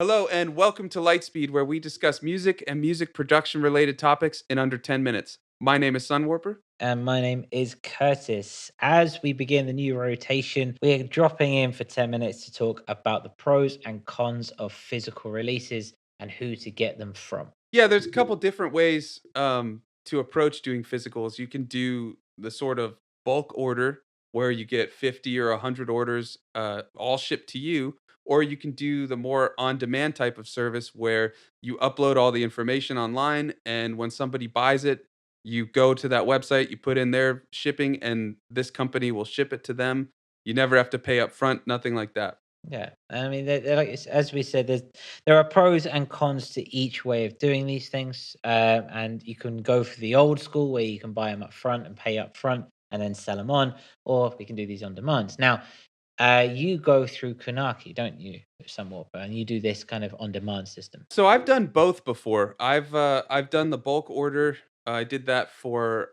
Hello and welcome to Lightspeed, where we discuss music and music production related topics in under 10 minutes. My name is Sunwarper. And my name is Curtis. As we begin the new rotation, we're dropping in for 10 minutes to talk about the pros and cons of physical releases and who to get them from. Yeah, there's a couple different ways to approach doing physicals. You can do the sort of bulk order where you get 50 or 100 orders all shipped to you, or you can do the more on demand type of service where you upload all the information online, and when somebody buys it, you go to that website, you put in their shipping, and this company will ship it to them. You never have to pay up front, nothing like that. Yeah, I mean, as we said, there are pros and cons to each way of doing these things, and you can go for the old school where you can buy them up front and pay up front and then sell them on, or we can do these on demand. Now, you go through Kunaki, don't you, somewhat, and you do this kind of on demand system. So I've done both before. I've done the bulk order. I did that for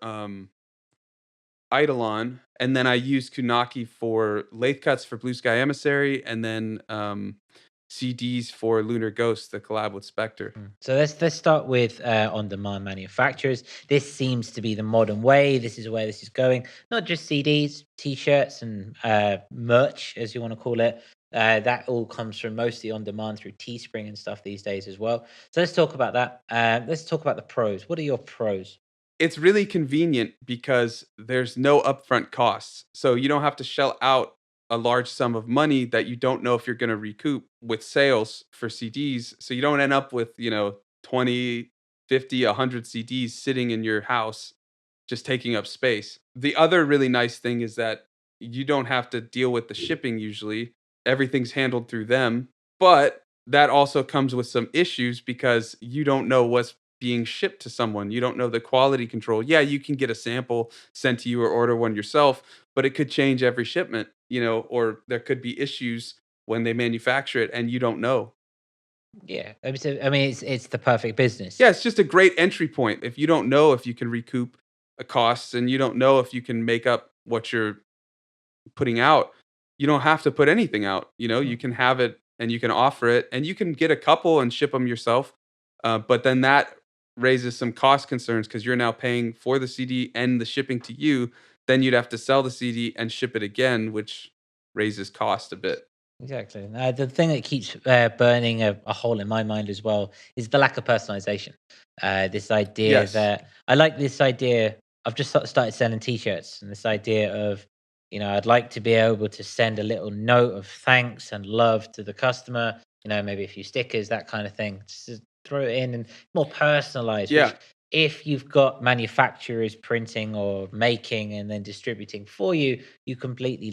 Eidolon, and then I used Kunaki for lathe cuts for Blue Sky Emissary, and then CDs for Lunar Ghost, the collab with Spectre. So let's start with on-demand manufacturers. This seems to be the modern way. This is where this is going. Not just CDs, T-shirts, and merch, as you want to call it. That all comes from mostly on demand through Teespring and stuff these days as well. So let's talk about that. Let's talk about the pros. What are your pros? It's really convenient because there's no upfront costs. So you don't have to shell out a large sum of money that you don't know if you're going to recoup with sales for CDs. So you don't end up with, 20, 50, 100 CDs sitting in your house just taking up space. The other really nice thing is that you don't have to deal with the shipping usually. Everything's handled through them. But that also comes with some issues because you don't know what's being shipped to someone. You don't know the quality control. Yeah, you can get a sample sent to you or order one yourself, but it could change every shipment, or there could be issues when they manufacture it and you don't know. Yeah, I mean, it's the perfect business. Yeah, it's just a great entry point. If you don't know if you can recoup a costs and you don't know if you can make up what you're putting out, you don't have to put anything out. You can have it and you can offer it and you can get a couple and ship them yourself. But then that raises some cost concerns because you're now paying for the CD and the shipping to you. Then you'd have to sell the CD and ship it again, which raises cost a bit. Exactly. The thing that keeps burning a hole in my mind as well is the lack of personalization. This idea Yes. that I like this idea. I've just started selling T-shirts, and this idea of, I'd like to be able to send a little note of thanks and love to the customer. Maybe a few stickers, that kind of thing. Just to throw it in and more personalized. Which, Yeah. if you've got manufacturers printing or making and then distributing for you, you completely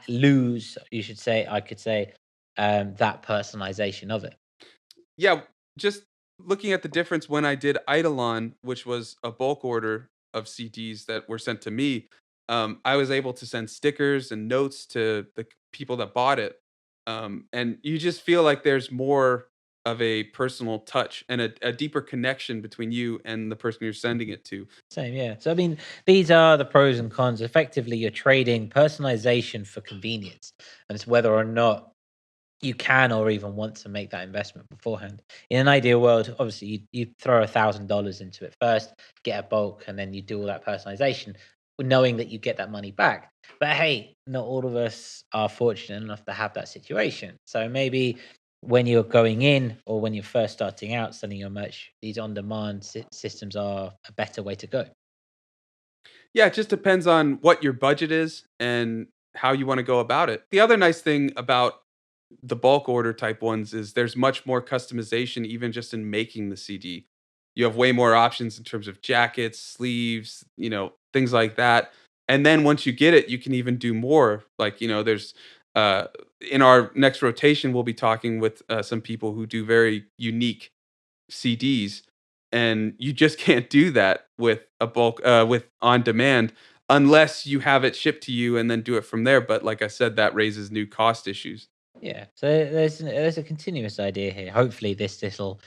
lose, you should say, I could say, that personalization of it. Yeah, just looking at the difference when I did Eidolon, which was a bulk order of CDs that were sent to me, I was able to send stickers and notes to the people that bought it. And you just feel like there's more of a personal touch and a deeper connection between you and the person you're sending it to. Same, yeah. So I mean, these are the pros and cons. Effectively, you're trading personalization for convenience, and it's whether or not you can or even want to make that investment beforehand. In an ideal world, obviously, you throw $1,000 into it first, get a bulk, and then you do all that personalization, knowing that you get that money back. But hey, not all of us are fortunate enough to have that situation. So maybe when you're going in or when you're first starting out selling your merch, these on-demand systems are a better way to go. Yeah, it just depends on what your budget is and how you want to go about it. The other nice thing about the bulk order type ones is there's much more customization even just in making the CD. You have way more options in terms of jackets, sleeves, things like that. And then once you get it, you can even do more. Like, there's uh in our next rotation we'll be talking with some people who do very unique CDs, and you just can't do that with a bulk with on demand unless you have it shipped to you and then do it from there. But like I said, that raises new cost issues. Yeah, so there's a continuous idea here. Hopefully, this little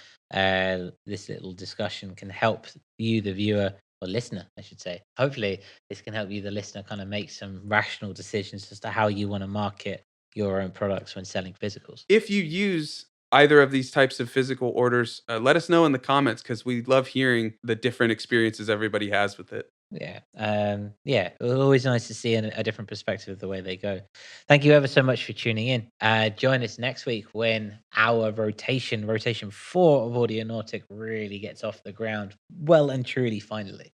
discussion can help you, the viewer or listener, I should say. Hopefully, this can help you, the listener, kind of make some rational decisions as to how you want to market your own products when selling physicals. If you use either of these types of physical orders, let us know in the comments because we love hearing the different experiences everybody has with it. Yeah, always nice to see a different perspective of the way they go. Thank you ever so much for tuning in. Join us next week when our rotation 4 of Audionautic really gets off the ground well and truly finally.